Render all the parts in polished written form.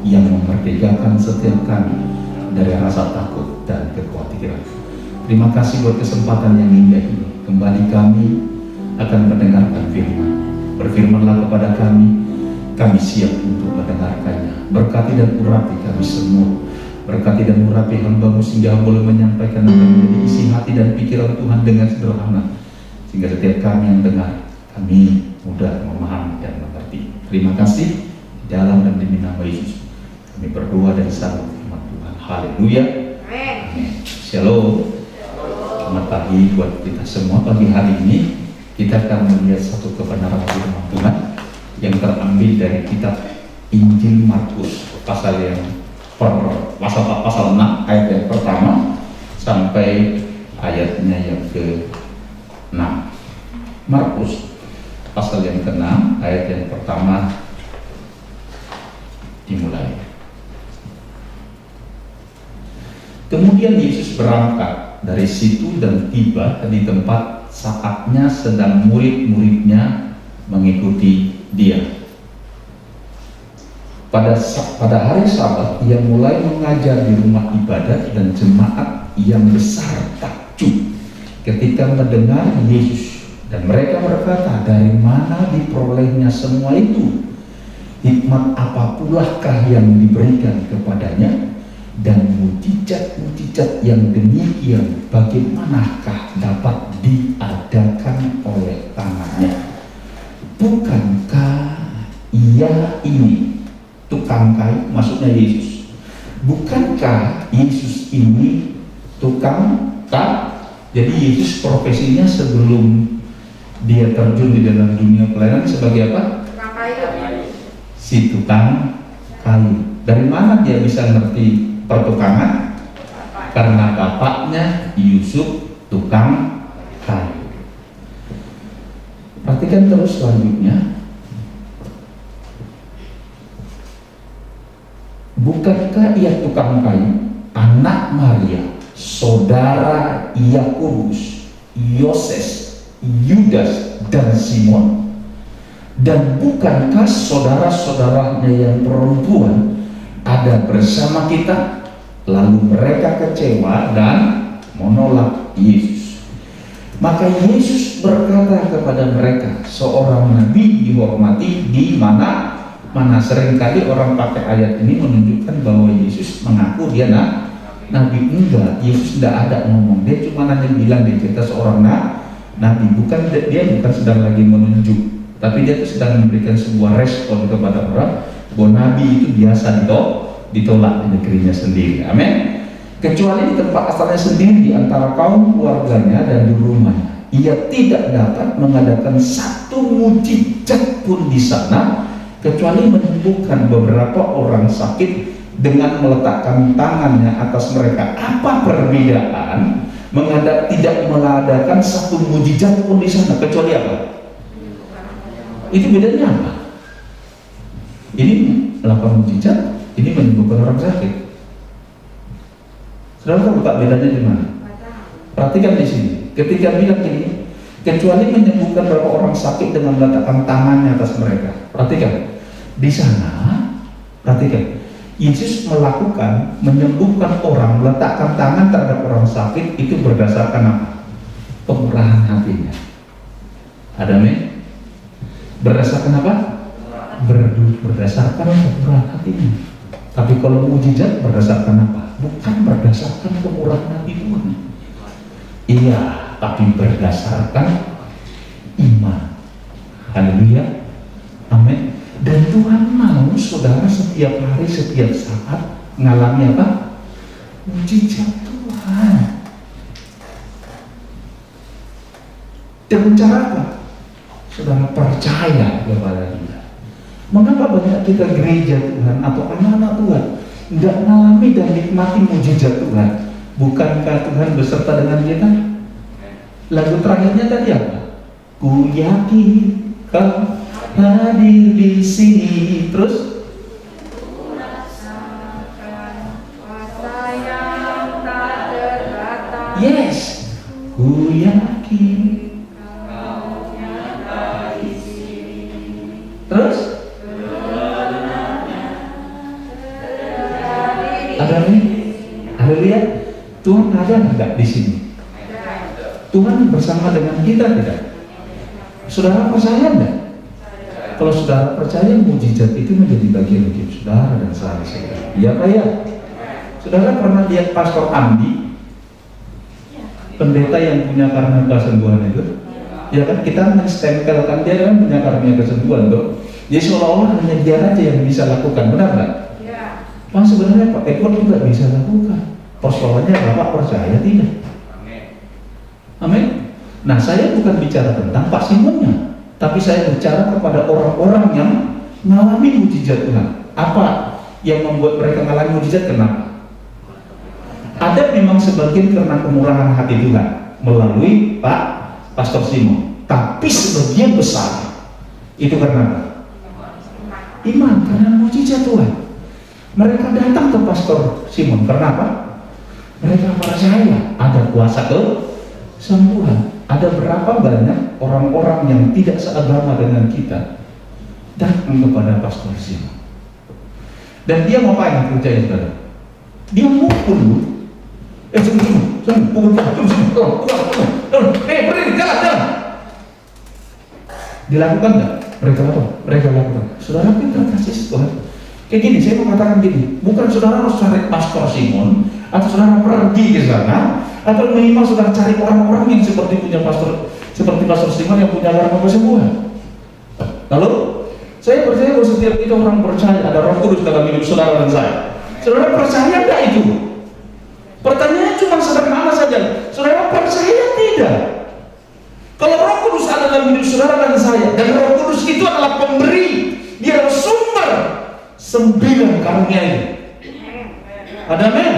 yang memerdekakan setiap kami dari rasa takut dan kekhawatiran. Terima kasih buat kesempatan yang indah ini. Kembali kami akan mendengarkan firman. Berfirmanlah kepada kami siap untuk mendengarkannya. Berkati dan urapi kami semua. Berkati dan urapi hamba-Mu sehingga boleh menyampaikan apa yang menjadi isi hati dan pikiran Tuhan dengan sederhana, sehingga setiap kami yang dengar, kami mudah memahami dan mengerti. Terima kasih. Di dalam dan demi nama Yesus kami berdoa dan sambut firman Tuhan. Haleluya. Amin. Shalom. Selamat pagi buat kita semua. Pagi hari ini kita akan melihat satu kebenaran firman Tuhan yang terambil dari kitab Injil Markus pasal 6 ayat yang pertama sampai ayatnya yang ke-6. Markus pasal yang ke-6 ayat yang pertama dimulai. Kemudian Yesus berangkat dari situ dan tiba di tempat saatnya sedang murid-muridnya mengikuti dia. Pada hari Sabat ia mulai mengajar di rumah ibadat, dan jemaat yang besar takjub ketika mendengar Yesus, dan mereka berkata, dari mana diperolehnya semua itu? Hikmat apa pulakah yang diberikan kepadanya? Dan mujizat-mujizat yang demikian bagaimanakah dapat diadakan oleh tangannya? Bukankah ia ini tukang kayu? Maksudnya Yesus. Bukankah Yesus ini tukang kayu? Jadi Yesus profesinya sebelum dia terjun di dalam dunia pelayanan sebagai apa? Tukang kayu. Si tukang kayu. Dari mana dia bisa ngerti pertukangan? Karena bapaknya Yusuf tukang kayu. Perhatikan terus selanjutnya. Bukankah ia tukang kayu, anak Maria, saudara Yakobus, Yoses, Yudas, dan Simon? Dan bukankah saudara-saudaranya yang perempuan ada bersama kita? Lalu mereka kecewa dan menolak Yesus. Maka Yesus berkata kepada mereka, seorang nabi dihormati di mana? Seringkali orang pakai ayat ini menunjukkan bahwa Yesus mengaku dia nabi. Enggak, Yesus tidak ada ngomong. Dia cuma hanya bilang dia cerita seorang nabi. Dia bukan sedang lagi menunjuk, tapi dia itu sedang memberikan sebuah respon kepada orang bahwa nabi itu biasa ditolak di negerinya sendiri. Amin. Kecuali di tempat asalnya sendiri, di antara kaum keluarganya dan di rumahnya. Ia tidak dapat mengadakan satu mujizat pun di sana, kecuali menyembuhkan beberapa orang sakit dengan meletakkan tangannya atas mereka. Apa perbedaan tidak mengadakan satu mujizat pun di sana, kecuali apa? Itu bedanya apa? Ini melakukan mujizat, ini menyembuhkan orang sakit. Saudara tahu tak bedanya di mana? Perhatikan di sini. Ketika bilang ini, kecuali menyembuhkan beberapa orang sakit dengan meletakkan tangannya atas mereka. Perhatikan. Di sana, perhatikan, Yesus melakukan menyembuhkan orang, meletakkan tangan terhadap orang sakit itu berdasarkan apa? Pemurahan hatinya. Ada men? Berdasarkan apa? Berdasarkan pemurahan hatinya. Tapi kalau mujizat berdasarkan apa? Bukan berdasarkan pemurahan hati Tuhan. Iya, tapi berdasarkan iman. Haleluya. Amin. Dan Tuhan mau saudara setiap hari, setiap saat mengalami apa? Mujizat Tuhan. Dengan cara apa? Saudara percaya kepada Dia. Mengapa banyak kita gereja Tuhan atau anak-anak Tuhan tidak mengalami dan nikmati mujizat Tuhan? Bukankah Tuhan beserta dengan kita? Lagu terakhirnya tadi apa? Ku yakin kau hadir di sini. Terus yes, ku yakin kau nyata di sini. Terus Ada nih? Haleluya. Tuhan ada enggak di sini? Tuhan bersama dengan kita tidak? Saudara percaya enggak? Kalau saudara percaya, mujizat itu menjadi bagian hidup saudara dan saya. Iya Pak ya? Saudara pernah lihat Pastor Andi, pendeta yang punya karunia kesembuhan itu? Ya kan, kita menstempelkan dia kan punya karunia kesembuhan tuh. Jadi seolah-olah hanya dia aja yang bisa lakukan, benar nggak? Wah sebenarnya Pak Eko juga bisa lakukan. Persoalannya Bapak percaya tidak? Amin. Nah saya bukan bicara tentang Pak Simonnya, tapi saya bicara kepada orang-orang yang mengalami mujizat Tuhan. Apa yang membuat mereka mengalami mujizat? Kenapa? Ada memang sebagian karena kemurahan hati Tuhan melalui Pak Pastor Simon, tapi sebagian besar itu karena apa? Iman, karena mujizat Tuhan. Mereka datang ke Pastor Simon karena apa? Mereka percaya ada kuasa kesembuhan. Ada berapa banyak orang-orang yang tidak seagama dengan kita datang kepada Pastor Simon. Dan dia mau apa yang kerjain saudara? Dia mukul lu. Berdiri, jalan. Dilakukan enggak? Mereka lakukan. Saudara kita kasih Tuhan. Kayak gini, saya mau katakan gini, bukan saudara harus cari Pastor Simon, atau saudara pergi ke sana, atau minimal saudara cari orang-orang yang seperti Pastor Simon yang punya karunia kesembuhan. Lalu, saya percaya bahwa setiap kita orang percaya ada Roh Kudus dalam hidup saudara dan saya. Saudara percaya enggak itu? Pertanyaannya cuma sederhana saja. Saudara percaya tidak? Kalau Roh Kudus ada dalam hidup saudara dan saya, dan Roh Kudus itu adalah pemberi, dia adalah sumber 9 karunia itu. Ada amin?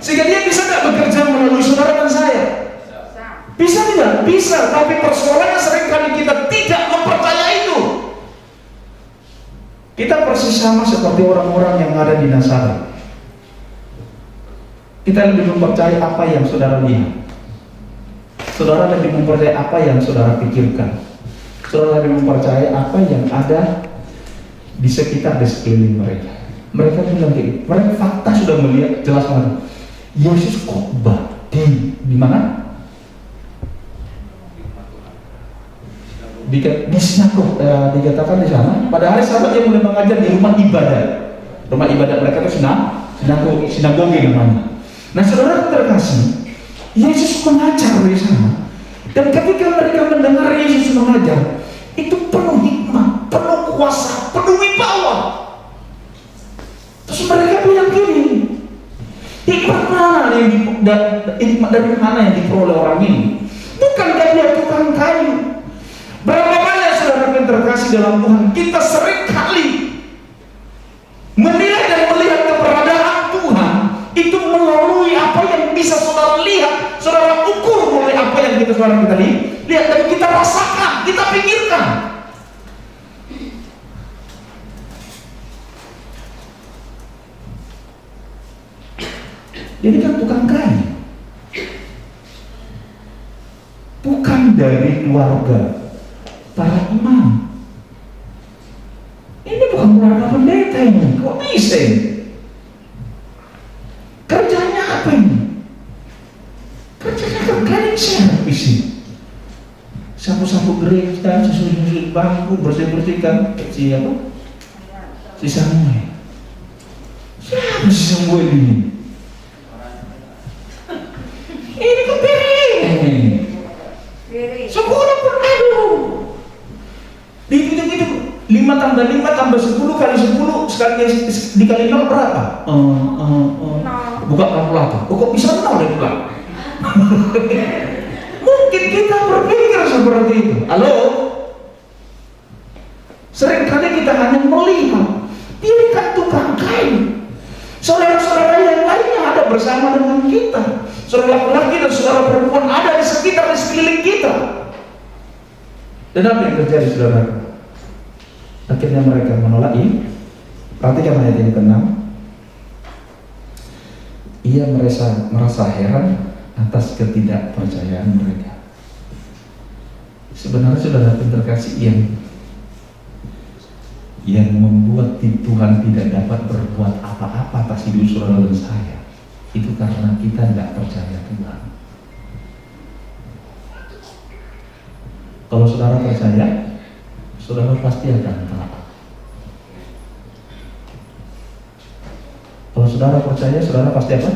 Sehingga dia bisa tidak bekerja melalui saudara dan saya? Bisa tidak? Bisa, tapi persoalannya seringkali kita tidak mempercayai itu. Kita persis sama seperti orang-orang yang ada di Nazaret. Kita lebih mempercayai apa yang saudara lihat. Saudara lebih mempercayai apa yang saudara pikirkan. Saudara lebih mempercayai apa yang ada di sekitar, di sekeliling mereka. Mereka bilang kayak, mereka fakta sudah melihat jelas banget. Yesus khotbah di mana? Di sinagog, dikatakan di sana. Pada hari Sabat dia mulai mengajar di rumah ibadat. Rumah ibadat mereka itu sinagoge namanya. Nah saudara terkasih, Yesus mengajar di sana. Dan ketika mereka mendengar Yesus mengajar, itu penuh hikmah, penuh kuasa, penuh wibawa. Terus mereka bilang gini, hikmah mana hikmah dari mana yang diperoleh orang ini? Bukankah dia tukang kayu? Berapa banyak saudara yang terkasih dalam Tuhan, kita sering kali menilai dan melihat keberadaan Tuhan itu melalui apa yang bisa saudara lihat, saudara ukur melalui apa yang kita lihat dan kita rasakan, kita pikirkan. Ini kan tukang kayu, bukan dari keluarga para imam. Ini bukan keluarga pendeta ini. Kok bisa ini? Kerjanya apa ini? Kerjanya kan cleaning service ini. Sapu-sapu gereja, susun bangku, bersih-bersihkan siapa? Si Samuel. Siapa si Samuel ini? Ini kan piring. Sekolah pernah dihitung-hitung 5 tambah 5 tambah 10 kali 10 sekali dikali 0 berapa? Buka kalkulator. Kok bisa 0 ya bukan? Mungkin kita berpikir seperti itu. Halo? Seringkali kita hanya melihat dia kan tukang kayu. Saudara-saudara yang lainnya ada bersama dengan kita. Saudara laki-laki dan saudara perempuan ada di sekitar, di sekeliling kita. Dan apa yang terjadi saudara? Akhirnya mereka menolak ini. Perhatikan ayat yang ke-6. Ia merasa heran atas ketidakpercayaan mereka. Sebenarnya saudara terkasih yang membuat Tuhan tidak dapat berbuat apa-apa atas hidup hidup saudara dan saya itu karena kita tidak percaya Tuhan. Kalau saudara percaya, saudara pasti akan taat. Kalau saudara percaya, saudara pasti apa?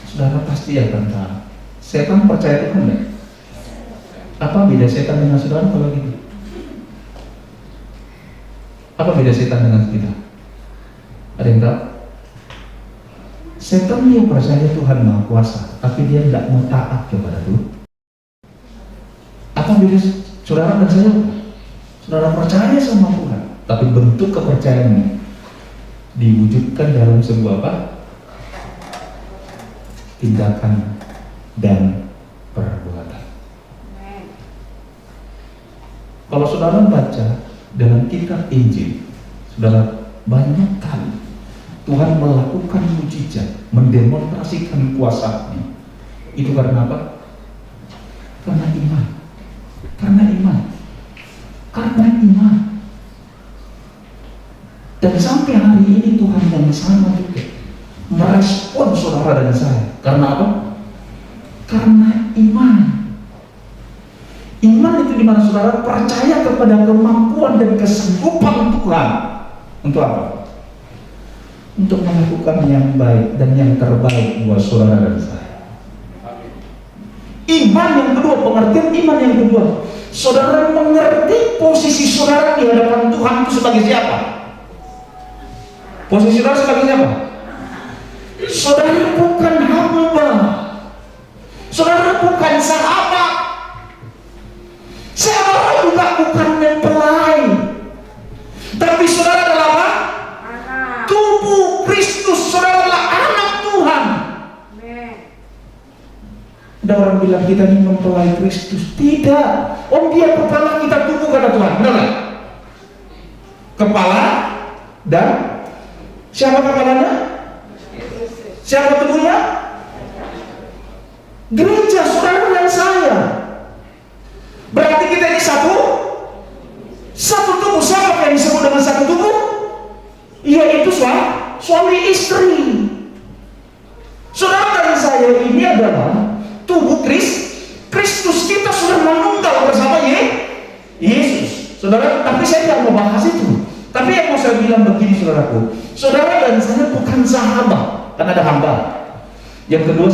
Saudara pasti akan taat. Setan percaya Tuhan enggak? Apa beda setan dengan saudara kalau gitu? Apa beda setan dengan kita? Ada yang tahu? Setan dia percaya Tuhan Maha Kuasa, tapi dia tidak mau taat kepada Tuhan. Apa beda saudara dan saya? Saudara percaya sama Tuhan, tapi bentuk kepercayaannya diwujudkan dalam sebuah apa? Tindakan dan perbuatan. Kalau saudara baca dalam kitab Injil, saudara banyak kali Tuhan melakukan mujizat, mendemonstrasikan kuasa-Nya. Itu karena apa? Karena iman. Karena iman. Karena iman. Dan sampai hari ini Tuhan yang sama juga merespon saudara dan saya. Karena apa? Karena iman. Iman itu dimana saudara percaya kepada kemampuan dan kesanggupan Tuhan. Untuk apa? Untuk melakukan yang baik dan yang terbaik buat saudara dan saya. Iman yang kedua, pengertian iman yang kedua, saudara mengerti posisi saudara di hadapan Tuhan itu sebagai siapa? Posisi saudara sebagai siapa? Saudara bukan hamba, saudara bukan sahabat, saudara juga bukan mempelai, tapi saudara adalah apa? Tubuh Kristus. Saudara adalah anak Tuhan. Ada orang bilang kita ini mempelai Kristus. Tidak. Dia kepala, kita tubuh kata Tuhan. Benar gak? Kepala dan siapa kepalanya? Siapa tubuhnya? Gereja, saudara dan saya. Berarti kita ini satu tubuh. Siapa yang disebut dengan satu tubuh? Yaitu suami istri. Saudara dan saya ini adalah tubuh Kristus. Kita sudah menunggal bersama Yesus. Saudara, tapi saya tidak mau bahas itu. Tapi yang mau saya bilang begini, saudaraku, saudara dan saya bukan sahabat, kan ada hamba. Yang kedua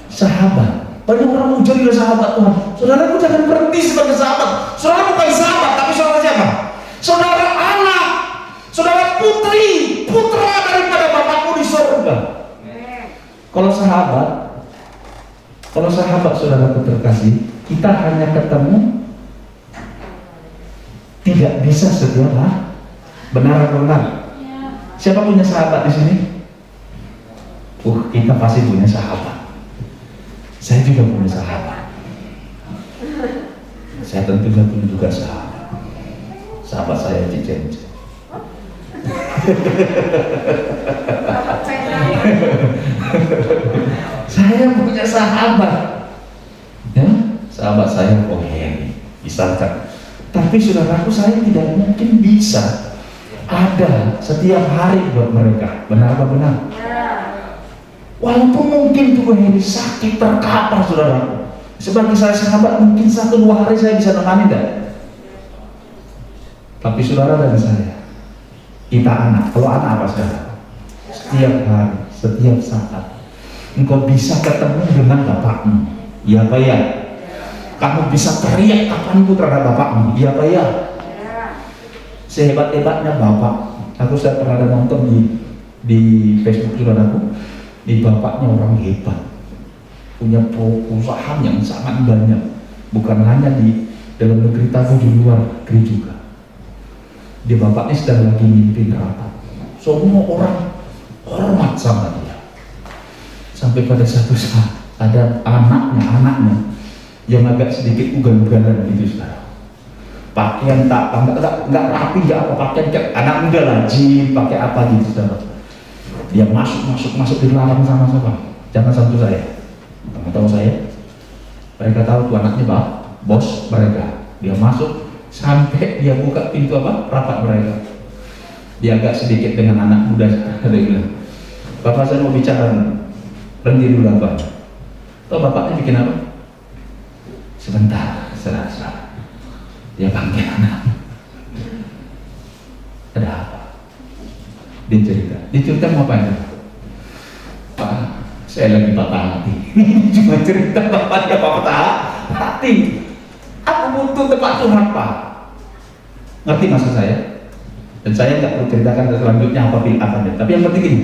sahabat. Banyak orang mau jadi sahabat Tuhan. Saudaraku jangan berhenti sebagai sahabat. Saudara bukan sahabat, tapi saudara siapa? Saudara anak, saudara putri, putra daripada Bapakmu di surga. Kalau sahabat saudara terkasih, kita hanya ketemu tidak bisa setiap hari. Benar atau benar? Siapa punya sahabat di sini? Kita pasti punya sahabat. Saya juga punya sahabat. Saya tentunya punya juga sahabat. Sahabat saya Cijen. Saya punya sahabat. Ya, sahabat saya Heri, misalkan. Tapi saudaraku, saya tidak mungkin bisa ada setiap hari buat mereka. Benar apa benar? Walaupun mungkin tuh Heri sakit terkapar, saudaraku, sebagai saya sahabat mungkin 1-2 hari saya bisa nemani enggak? Tapi saudara dan saya, kita anak. Kalau anak apa saudara? Setiap hari, setiap saat engkau bisa ketemu dengan bapakmu. Iya apa ya? Kamu bisa teriak kapanpun terhadap bapakmu. Iya apa ya? Sehebat-hebatnya bapak. Aku sudah pernah ada nonton di Facebook saudaraku. Di bapaknya orang hebat, punya perusahaan yang sangat banyak, bukan hanya di dalam negeri tapi di luar negeri juga. Di bapaknya sedang lagi mimpin rapat, semua orang hormat sama dia. Sampai pada satu saat ada anaknya yang agak sedikit ugal-ugalan gitu, saudara. Pakaian nggak rapi, nggak apa, pakaian kayak anak muda lah, jeans, pakai apa gitu, saudara. Dia masuk dilarang sama jangan sentuh saya. Kamu tahu saya? Mereka tahu tuh anaknya bos mereka. Dia masuk sampai dia buka pintu rapat mereka. Dia agak sedikit dengan anak muda. Dia bilang, Bapak saya mau bicara, berhenti dulu apa? Tahu bapaknya bikin apa? Sebentar, saudara-saudara. Dia panggil anak. Ada apa? Dia cerita mau apa ya? Pak, saya lagi patah hati. Cuma cerita bapaknya patah hati. Aku butuh tempat curhat, Pak. Ngerti maksud saya? Dan saya nggak perlu ceritakan selanjutnya apa. Tapi yang penting ini,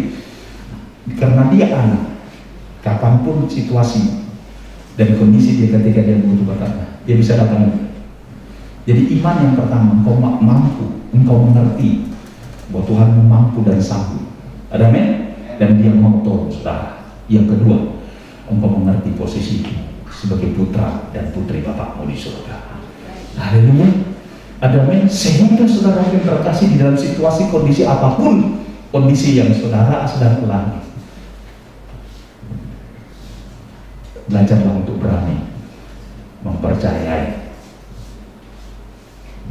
karena dia anak, kapanpun situasi dan kondisi dia ketika dia butuh bapaknya, dia bisa datang. Jadi iman yang pertama, engkau mampu, engkau mengerti bahwa Tuhan mampu dan sanggup. Ada amin? Dan dia mau tolong saudara. Yang kedua, engkau mengerti posisi sebagai putra dan putri Bapakmu di surga. Haleluya. Ada amin? Sehingga saudara yang terkasih di dalam situasi kondisi apapun, kondisi yang saudara sedang alami, belajarlah untuk berani mempercayai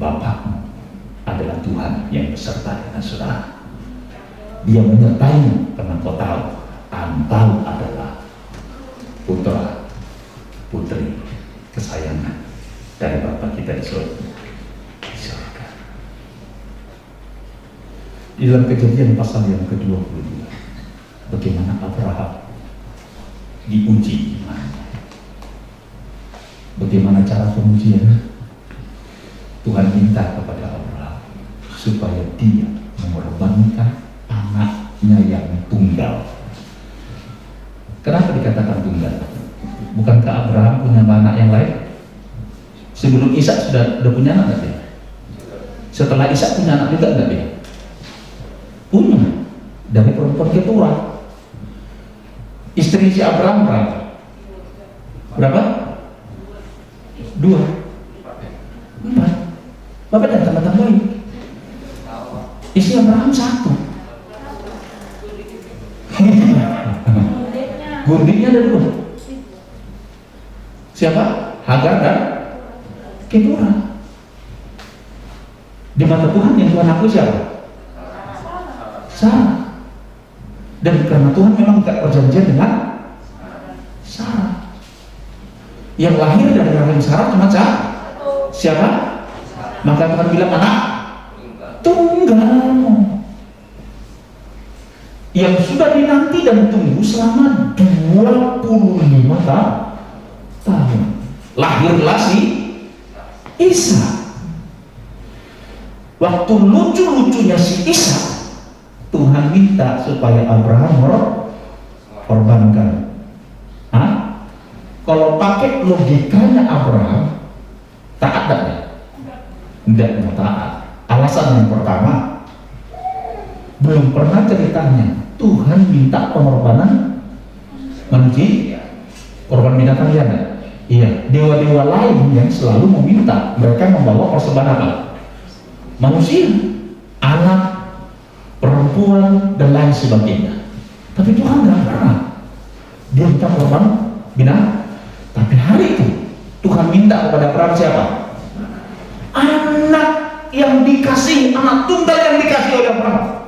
Bapakmu adalah Tuhan yang beserta dengan saudara. Dia menyertaimu karena kau tahu engkau adalah putra putri kesayangan dari Bapa kita di surga. Di dalam Kejadian pasal yang ke-22, bagaimana Abraham diuji imannya. Bagaimana cara pengujian? Tuhan minta kepada Abraham supaya dia mengorbankan anaknya yang tunggal. Kenapa dikatakan tunggal? Bukankah Abraham punya anak yang lain? Sebelum Ishak sudah punya anak enggak dia? Setelah Ishak punya anak juga enggak dia? Punya, dari perempuan Keturah. Istri si Abraham berapa? Berapa? 2, 4. Bapak dan tambah-tambahin. Istri Abraham 1. Gundiknya ada 2. Siapa? Hagar dan Keturah. Di mata Tuhan yang Tuhan aku siapa? Sarah. Dan karena Tuhan memang tidak perjanjian dengan Sarah. Yang lahir dari rahim Sarah cuma siapa? Maka Tuhan bilang anak tunggal yang sudah dinanti dan tunggu selama 25 tahun. Lahirlah si Ishak. Waktu lucu-lucunya si Ishak, Tuhan minta supaya Abraham korbankan. Kalau pakai logikanya Abraham, taat tak ya? Tidak mau taat. Alasan yang pertama, belum pernah ceritanya Tuhan minta pengorbanan manusia, korban binatang ya? Iya, dewa-dewa lain yang selalu meminta mereka membawa persembahan apa? Manusia, anak, perempuan dan lain sebagainya. Tapi Tuhan nggak pernah dia minta korban binatang. Tapi hari itu Tuhan minta kepada Abraham siapa? Anak yang dikasih, anak tunggal yang dikasih oleh Abraham.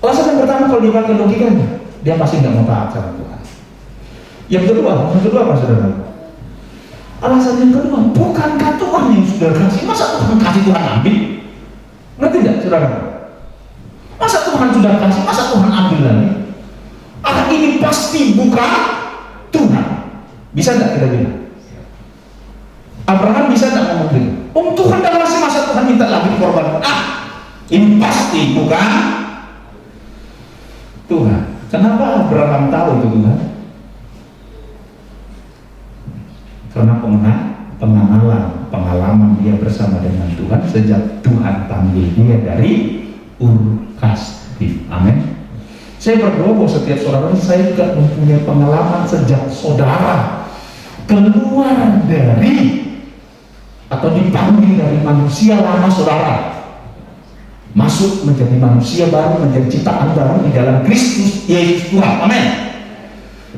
Alasan yang pertama, kalau dia pakai logikanya, dia pasti nggak mau taat sama Tuhan. Yang kedua apa saudara? Alasan yang kedua, bukankah Tuhan yang sudah kasih? Masa Tuhan kasih Tuhan ambil? Ngerti tidak saudara? Masa Tuhan sudah kasih, masa Tuhan ambil lagi? Ini pasti bukan Tuhan. Bisa tidak kita bilang? Abraham bisa tidak ngomong gitu? Tuhan dah kasih, masa Tuhan minta lagi korban? Ini pasti bukan Tuhan. Kenapa Abraham tahu itu Tuhan? Karena pengalaman dia bersama dengan Tuhan sejak Tuhan panggil dia dari Ur Kasdim. Amin. Saya berdoa bahwa setiap saudara, saya juga mempunyai pengalaman sejak saudara keluar dari atau dipanggil dari manusia lama saudara, masuk menjadi manusia baru, menjadi ciptaan baru di dalam Kristus Yesus Tuhan. Amin.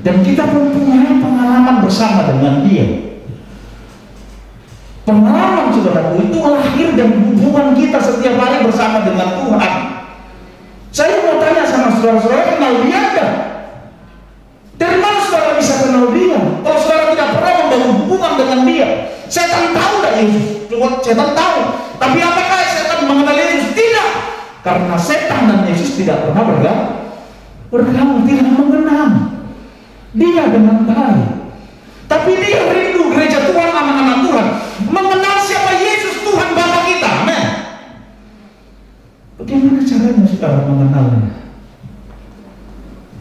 Dan kita mempunyai pengalaman bersama dengan dia. Pengalaman saudaraku itu lahir dari hubungan kita setiap hari bersama dengan Tuhan. Saya mau tanya sama saudara-saudara, kenal dia enggak? Dari mana saudara bisa kenal dia? Kalau saudara tidak pernah membangun hubungan dengan dia. Setan tahu enggak Yesus? Setan tahu. Tapi apakah setan mengenal Yesus? Tidak. Karena setan dan Yesus tidak pernah bergaul, tidak mengenal dia dengan baik. Tapi dia rindu gereja Tuhan, anak-anak Tuhan mengenal siapa Yesus Tuhan Bapa kita. Amin. Bagaimana caranya saudara mengenalnya?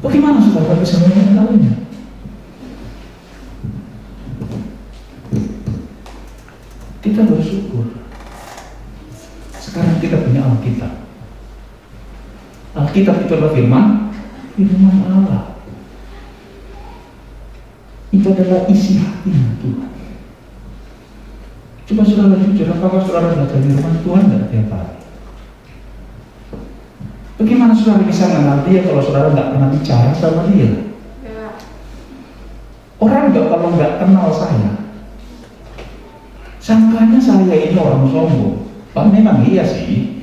Bagaimana saudara bisa mengenalnya? Kita bersyukur sekarang kita punya Alkitab. Alkitab itu adalah firman Allah. Itu adalah isi hatinya Tuhan. Coba saudara jujur, apakah saudara baca firman Tuhan dan tiap hari? Bagaimana saudara bisa mengenal dia kalau saudara nggak pernah bicara sama dia? Orang kalau nggak kenal saya, sangkanya saya ini orang sombong. Pak, memang iya sih.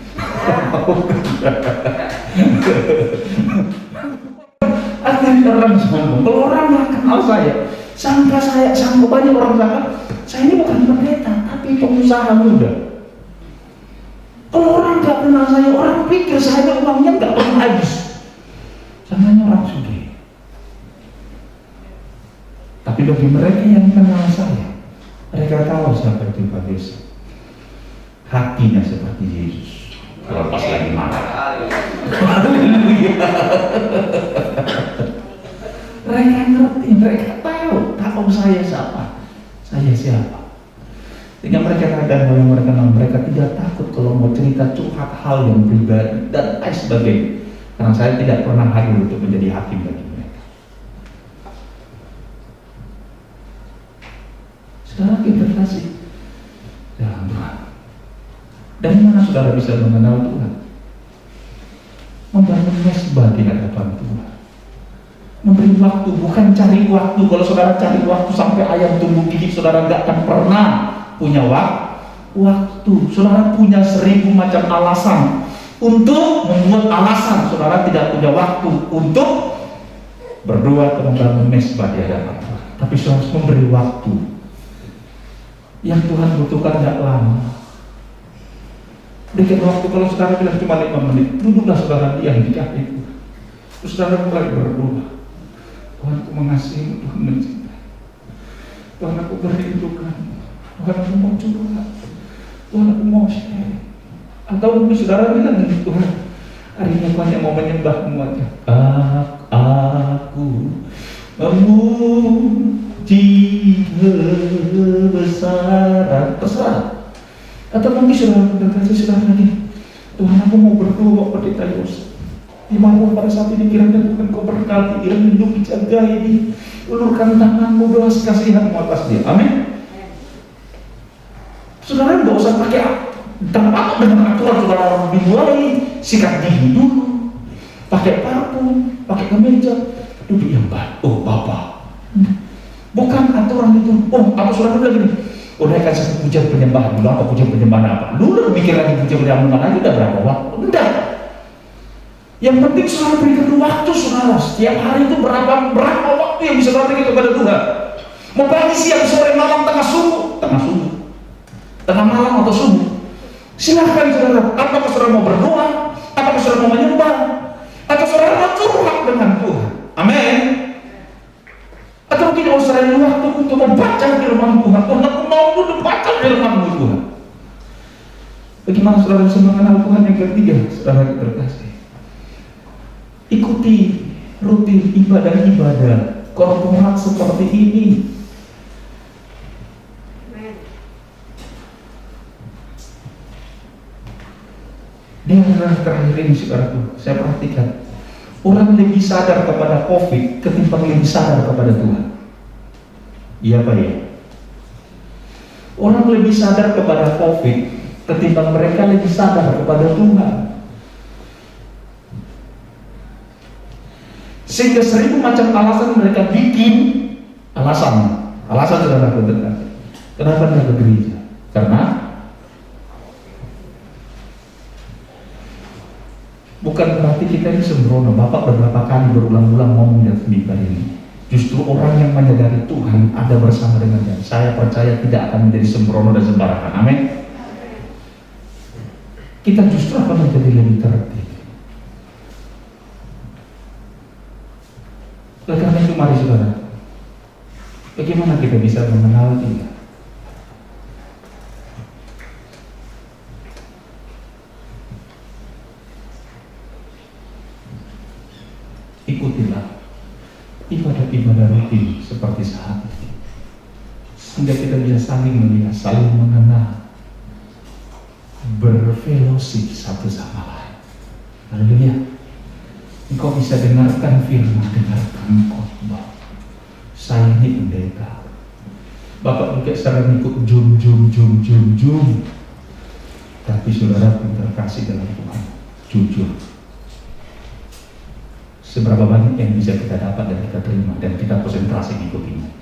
Akhirnya orang sombong. Kalau orang nggak kenal saya, sangka banyak orang sangka saya ini bukan pendeta, tapi pengusaha muda. Kalau orang nggak kenal saya, orang pikir saya uangnya nggak pernah habis. Sangkanya orang sugih. Tapi bagi mereka yang kenal saya, mereka tahu siapa itu Pak Yesus. Hatinya seperti Yesus. Kalau pas lagi marah. Haleluya. Mereka ngerti, mereka tahu saya siapa. Saya siapa. Sehingga mereka kadang kalau mereka kenal, mereka tidak takut kalau mau cerita curhat hal yang pribadi dan lain sebagainya. Karena saya tidak pernah hadir untuk menjadi hakim bagi mereka. Saudara kita kasih dalam Tuhan. Dari mana saudara bisa mengenal Tuhan? Membangun mesbah di hadapan Tuhan. Memberi waktu, bukan cari waktu. Kalau saudara cari waktu sampai ayam tumbuh gigi, saudara nggak akan pernah punya waktu. Saudara punya 1000 macam alasan untuk membuat alasan saudara tidak punya waktu untuk berdoa atau membangun mesbah di hadapan Tuhan. Tapi saudara harus memberi waktu. Yang Tuhan butuhkan nggak lama. Berikan waktu. Kalau saudara bilang cuma 5 menit, duduklah saudara diam di kaki itu. Terus saudara mulai berdoa. Tuhan, aku mengasihi, Tuhan mencintai. Tuhan, aku merindukan. Tuhan, aku mau curhat. Tuhan, aku mau share. Atau mungkin saudara bilang, Tuhan, hari ini aku hanya mau menyembah-Mu aja. Aku memuji kebesaran. Terserah. Atau mungkin saudara berkata, saudara lagi, Tuhan, aku mau berdoa pendeta Yos. Dimanapun pada saat ini kiranya Tuhan Kau berkati, lindungi, jaga ini, ulurkan tangan-Mu, doa kasihan-Mu atas dia. Amin. Saudara nggak usah pakai tanpa dengan aturan saudara dimulai sikat gigi dulu, pakai parfum, pakai kemeja, duduk yang baik. Oh Bapak, bukan aturan itu. Oh apa saudara bilang gini? Udah kasih pujian penyembahan dulu, apa pujian penyembahan apa? Dulu mikir lagi pujian penyembahan aja udah berapa waktu? Enggak. Yang penting saudara berikan waktu saudara. Setiap hari itu berapa waktu yang bisa saudara berikan kepada Tuhan? Mau pagi, siang, sore, malam, tengah malam atau subuh. Silahkan saudara. Apakah saudara mau berdoa? Apakah saudara mau menyembah? Atau saudara mau curhat dengan Tuhan? Amin. Atau mungkin saudara waktu untuk membaca firman Tuhan. Tuhan, aku mau duduk baca firman-Mu Tuhan. Bagaimana saudara bisa mengenal Tuhan? Yang ketiga, saudara berkasih, ikuti rutin ibadah-ibadah korporat seperti ini. Di hari terakhir ini saudaraku, saya perhatikan orang lebih sadar kepada COVID ketimbang lebih sadar kepada Tuhan. Iya Pak ya? Orang lebih sadar kepada COVID ketimbang mereka lebih sadar kepada Tuhan. Sehingga 1000 macam alasan mereka bikin alasan saudara benar. Kenapa tidak ke gereja? Karena bukan berarti kita ini sembrono. sembrono. Bapak beberapa kali berulang-ulang ngomong di mimbar ini. Justru orang yang menyadari Tuhan ada bersama dengannya, saya percaya tidak akan menjadi sembrono dan sembarangan. Amin. Kita justru akan menjadi lebih tertib. Oleh karena itu mari saudara, bagaimana kita bisa mengenal Dia? Ikutilah ibadah-ibadah rutin seperti saat ini, sehingga kita bisa saling melihat, saling mengenal, berfellowship satu sama lain. Haleluya. Engkau bisa dengarkan firman, dengarkan khotbah. Saya ini pendeta. Bapak juga sering ikut jum. Tapi saudara terkasih dalam Tuhan, jujur. Seberapa banyak yang bisa kita dapat dan kita terima dan kita konsentrasi mengikutinya.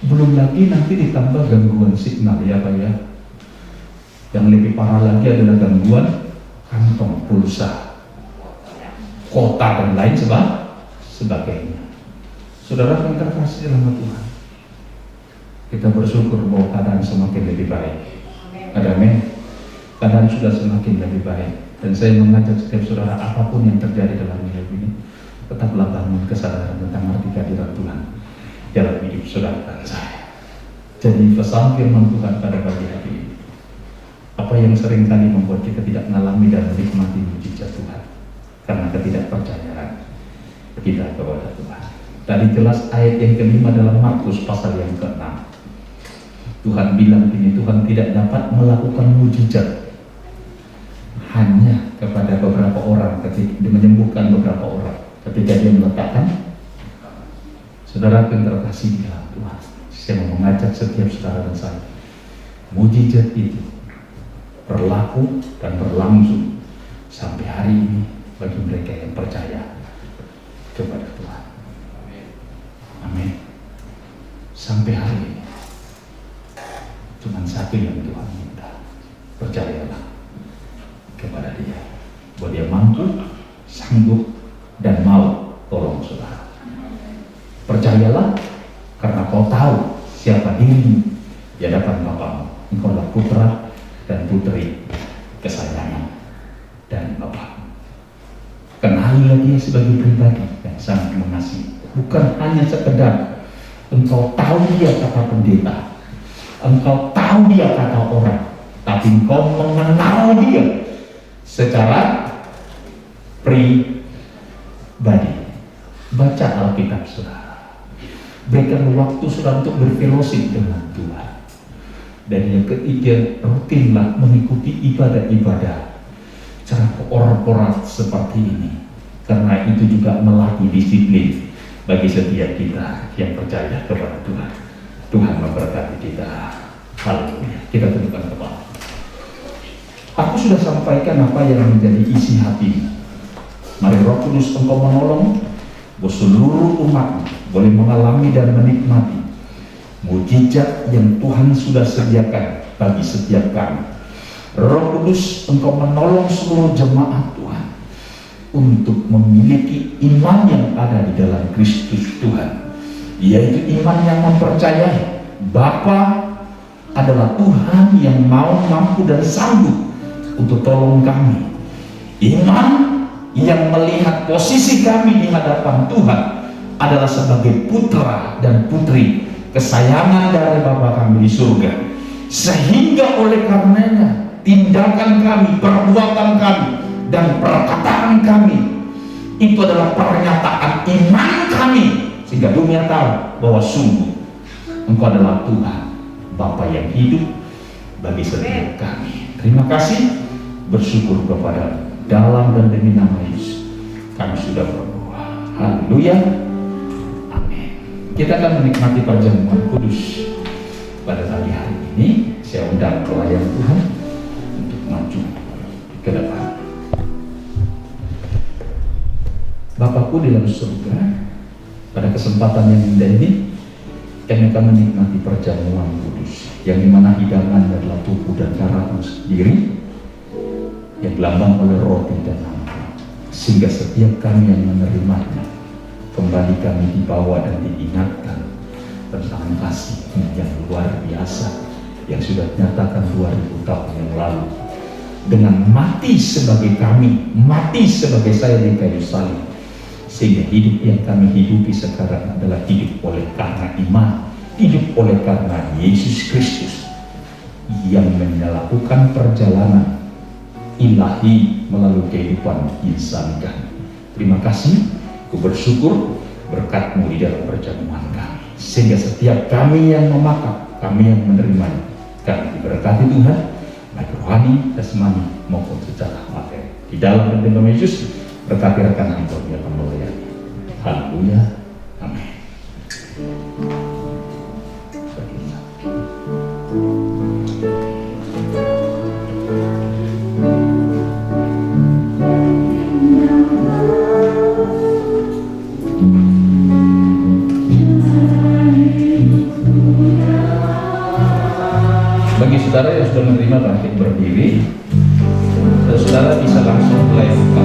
Belum lagi nanti ditambah gangguan signal ya Pak ya. Yang lebih parah lagi adalah gangguan kantong, pulsa, kota dan lain sebagainya. Saudara yang terkasih dalam Tuhan, kita bersyukur bahwa keadaan semakin lebih baik. Amin. Keadaan sudah semakin lebih baik, dan saya mengajak setiap saudara, apapun yang terjadi dalam hidup ini, tetaplah bangun kesadaran tentang arti kehadiran Tuhan dalam hidup saudara dan saya. Jadi pesan firman Tuhan pada pagi hari ini, apa yang seringkali membuat kita tidak mengalami dan menikmati mujizat Tuhan karena ketidakpercayaan kita kepada Tuhan. Tadi jelas ayat yang kelima dalam Markus pasal yang ke-6. Tuhan bilang ini, Tuhan tidak dapat melakukan mujizat hanya kepada beberapa orang, ketika dia menyembuhkan beberapa orang, ketika dia meletakkan. Saudara yang terkasih dalam Tuhan, saya mau mengajak setiap saudara dan saya, mujizat itu berlaku dan berlangsung sampai hari ini bagi mereka yang percaya kepada Tuhan. Amin. Sampai hari ini cuma satu yang Tuhan minta, percayalah kepada Dia bahwa Dia mampu, sanggup, dan mau tolong saudara. Percayalah karena kau tahu siapa dirimu di hadapan Bapamu. Engkau adalah putra dan putri kesayangan dan Bapa. Kenalilah Dia sebagai pribadi yang sangat mengasihi. Bukan hanya sekedar engkau tahu Dia kata pendeta, engkau tahu Dia kata orang, tapi engkau mengenal Dia secara pribadi. Baca Alkitab saudara, berikan waktu saudara untuk berfellowship dengan Tuhan. Dan yang ketiga, rutinlah mengikuti ibadah-ibadah secara korporat seperti ini, karena itu juga melatih disiplin bagi setiap kita yang percaya kepada Tuhan. Tuhan memberkati kita. Haleluya. Kita tundukkan kepala. Aku sudah sampaikan apa yang menjadi isi hati. Mari Roh Kudus Engkau menolong bahwa seluruh umat boleh mengalami dan menikmati mujizat yang Tuhan sudah sediakan bagi setiap kami. Roh Kudus Engkau menolong seluruh jemaat Tuhan untuk memiliki iman yang ada di dalam Kristus Tuhan, yaitu iman yang mempercayai Bapa adalah Tuhan yang mau, mampu, dan sanggup untuk tolong kami. Iman yang melihat posisi kami di hadapan Tuhan adalah sebagai putra dan putri kesayangan dari Bapa kami di surga, sehingga oleh karenanya tindakan kami, perbuatan kami, dan perkataan kami itu adalah pernyataan iman kami, sehingga dunia tahu bahwa sungguh Engkau adalah Tuhan Bapa yang hidup bagi setiap kami. Terima kasih, bersyukur kepada dalam dan demi nama Yesus kami sudah berdoa. Haleluya. Amin. Kita akan menikmati perjamuan kudus pada pagi hari ini. Saya undang pelayan Tuhan untuk maju ke depan. Bapakku di dalam surga, pada kesempatan yang indah ini kami akan menikmati perjamuan kudus. yang dimana hidangan adalah tubuh dan darahmu sendiri, yang dilambang oleh roti dan ampun, sehingga setiap kami yang menerimanya, kembali kami dibawa dan diingatkan tentang kasih yang luar biasa yang sudah dinyatakan 2000 tahun yang lalu, dengan mati sebagai kami, mati sebagai saya di kayu salib, sehingga hidup yang kami hidupi sekarang adalah hidup oleh karena iman, hidup oleh karena Yesus Kristus yang melakukan perjalanan ilahi melalui kehidupan insan kami. Terima kasih, ku bersyukur berkat-Mu di dalam perjamuan kami, sehingga setiap kami yang memakan, kami yang menerimanya, kami diberkati Tuhan, baik rohani, jasmani maupun secara materi. Di dalam nama Yesus, berkati rekan Antoni yang melayani. Haleluya, amin. Bagi saudara yang sudah menerima, bangkit berdiri. Saudara bisa langsung mulai buka.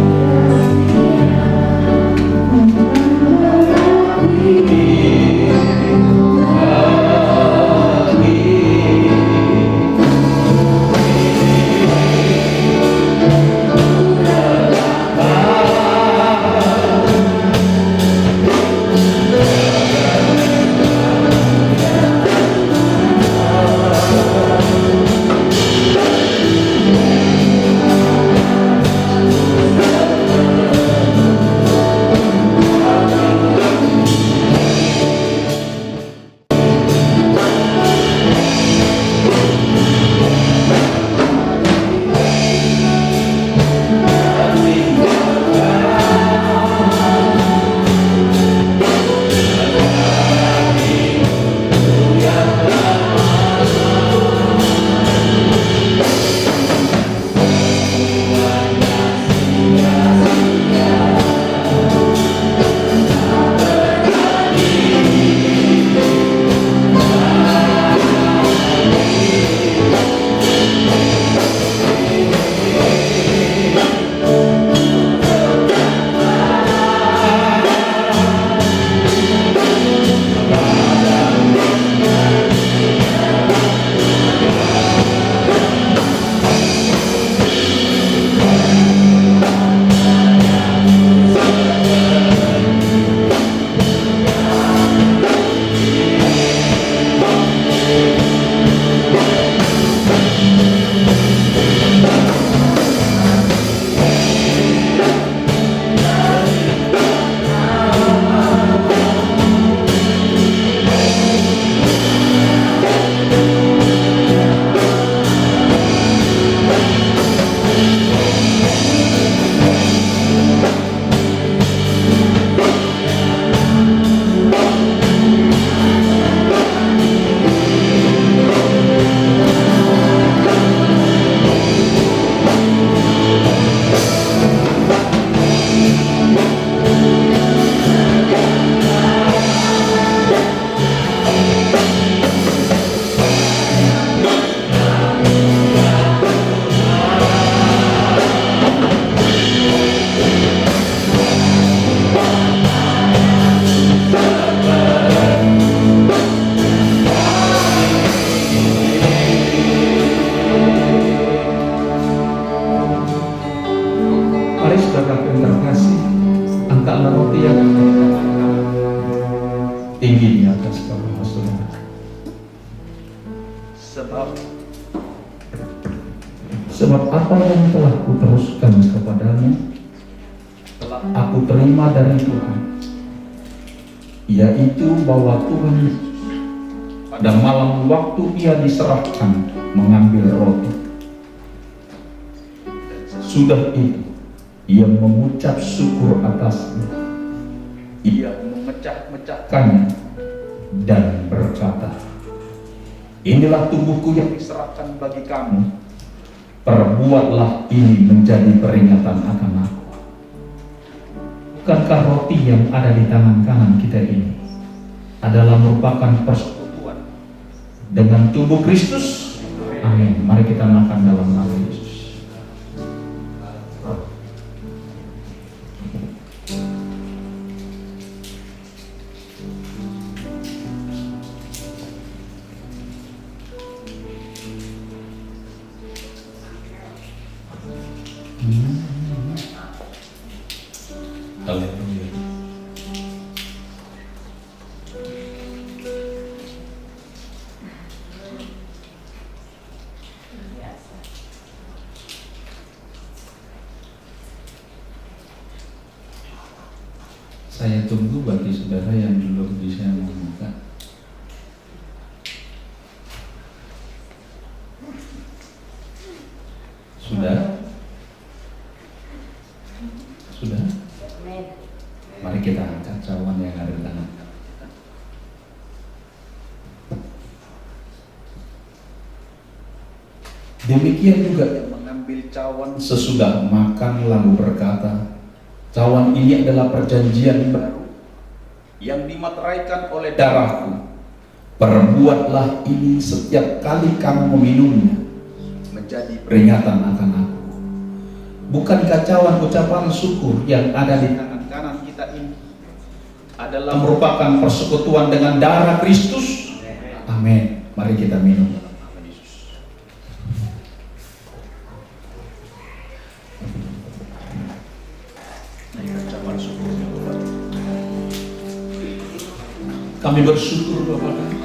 tinggi di atas kepala saudara. Sebab apa yang telah kuteruskan kepadamu telah aku terima dari Tuhan, yaitu bahwa Tuhan pada malam waktu ia diserahkan mengambil roti, sudah itu ia mengucap syukur atasnya, ia memecah-mecahkannya dan berkata, inilah tubuhku yang diserahkan bagi kamu, perbuatlah ini menjadi peringatan akan aku. Bukankah roti yang ada di tangan kanan kita ini adalah merupakan persekutuan dengan tubuh Kristus. Amin. Mari kita makan dalam nama Yesus. Haleluya. Saya tunggu bagi saudara yang belum bisa membuka. Sudah? Sudah? Mari kita angkat cawan yang ada di tangan. Demikian juga yang mengambil cawan sesudah makan lalu berkata, cawan ini adalah perjanjian baru yang dimateraikan oleh darahku. Perbuatlah ini setiap kali kamu meminumnya menjadi peringatan akan aku. Bukankah cawan ucapan syukur yang ada di tangan kanan kita ini adalah merupakan persekutuan dengan darah Kristus? Amin. Mari kita minum dalam nama Yesus. Cawan syukur. Kami bersyukur Bapa kami,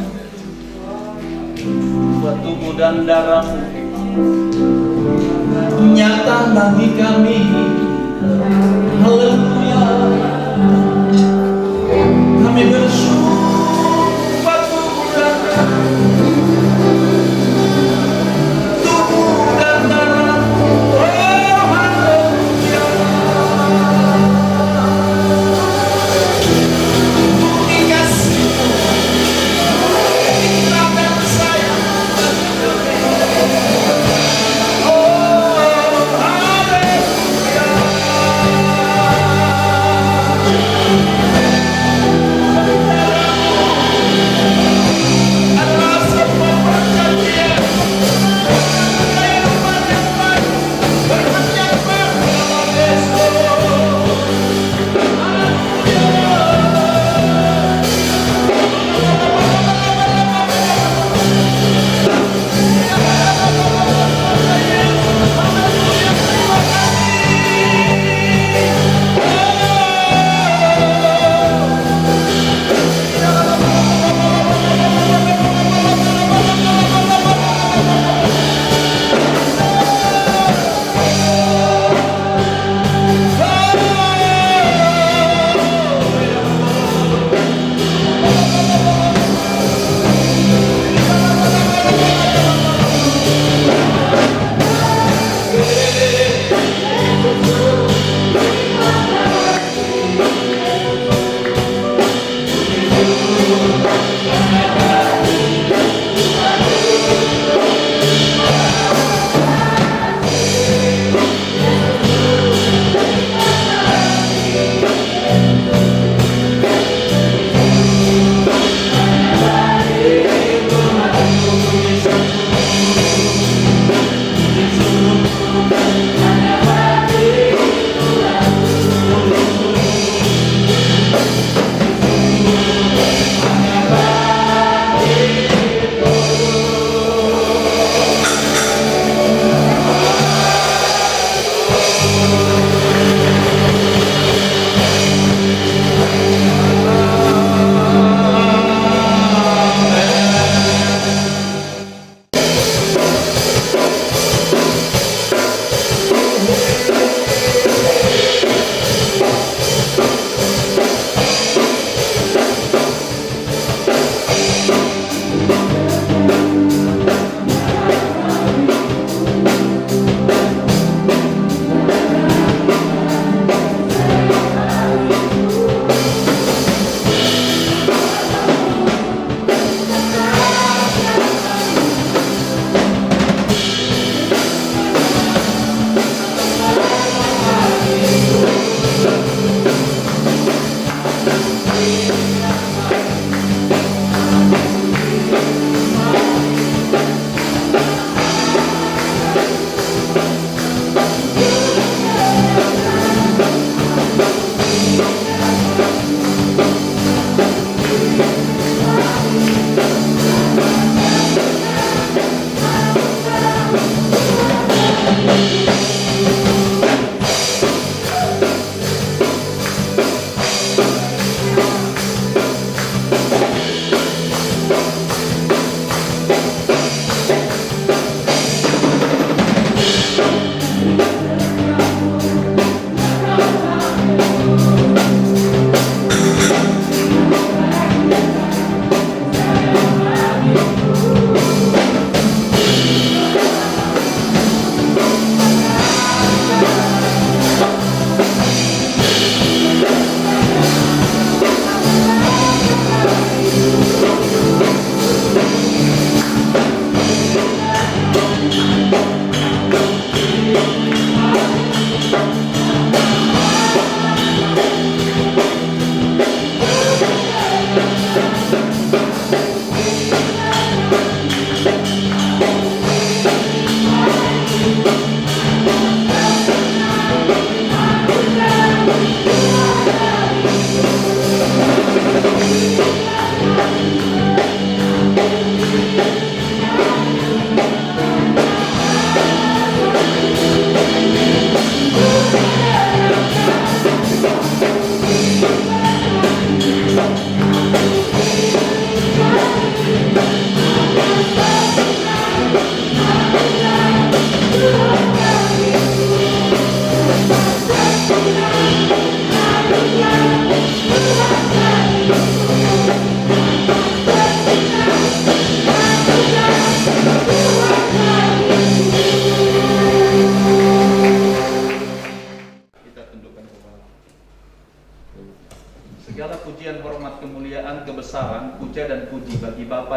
buat tubuh dan darah-Mu nyata bagi kami. Haleluya. Kami bersyukur buat tubuh dan darah. Oh haleluya. Bukti kasih-Mu, cinta dan sayang. Oh haleluya.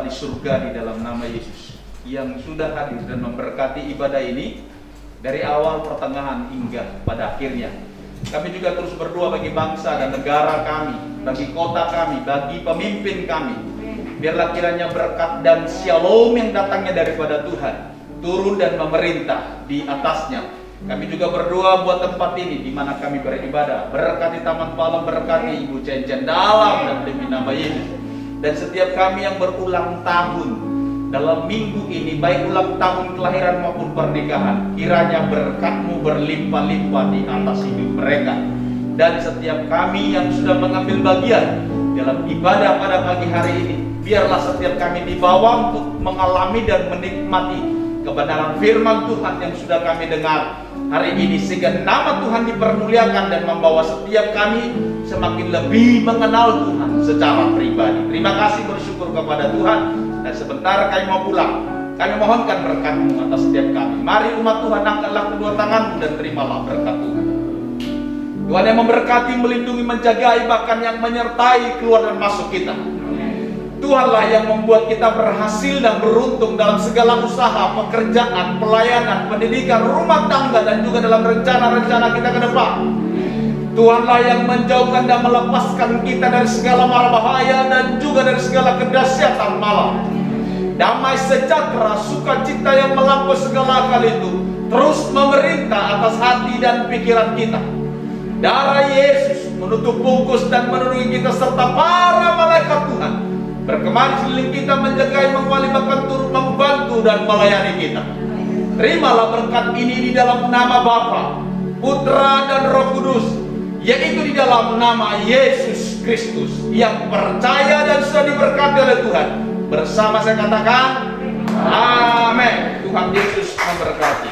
Bapa di surga, di dalam nama Yesus yang sudah hadir dan memberkati ibadah ini dari awal, pertengahan hingga pada akhirnya. Kami juga terus berdoa bagi bangsa dan negara kami, bagi kota kami, bagi pemimpin kami. Biarlah kiranya berkat dan shalom yang datangnya daripada Tuhan turun dan memerintah di atasnya. Kami juga berdoa buat tempat ini di mana kami beribadah. Berkati Taman Palem, berkati Ibu Cencen dalam dan demi nama Yesus. Dan setiap kami yang berulang tahun dalam minggu ini, baik ulang tahun kelahiran maupun pernikahan, kiranya berkat-Mu berlimpah-limpah di atas hidup mereka. Dan setiap kami yang sudah mengambil bagian dalam ibadah pada pagi hari ini, biarlah setiap kami dibawa untuk mengalami dan menikmati kebenaran firman Tuhan yang sudah kami dengar hari ini, sehingga nama Tuhan dipermuliakan dan membawa setiap kami semakin lebih mengenal Tuhan secara pribadi. Terima kasih, bersyukur kepada Tuhan. Dan sebentar kami mau pulang, kami mohonkan berkat-Mu atas setiap kami. Mari umat Tuhan, angkatlah kedua tanganmu dan terimalah berkat Tuhan. Tuhan yang memberkati, melindungi, menjagai, bahkan yang menyertai keluar dan masuk kita. Tuhanlah yang membuat kita berhasil dan beruntung dalam segala usaha, pekerjaan, pelayanan, pendidikan, rumah tangga, dan juga dalam rencana-rencana kita ke depan. Tuhanlah yang menjauhkan dan melepaskan kita dari segala mara bahaya dan juga dari segala kedahsyatan malam. Damai sejahtera, sukacita yang melampaui segala akal itu terus memerintah atas hati dan pikiran kita. Darah Yesus menutup bungkus dan menuruti kita serta para malaikat Tuhan berkemah sekeliling kita, menjagai, mengawali, bahkan turut membantu dan melayani kita. Terimalah berkat ini di dalam nama Bapa, Putra dan Roh Kudus, yaitu di dalam nama Yesus Kristus yang percaya dan sudah diberkati oleh Tuhan. Bersama saya katakan, amin. Tuhan Yesus memberkati.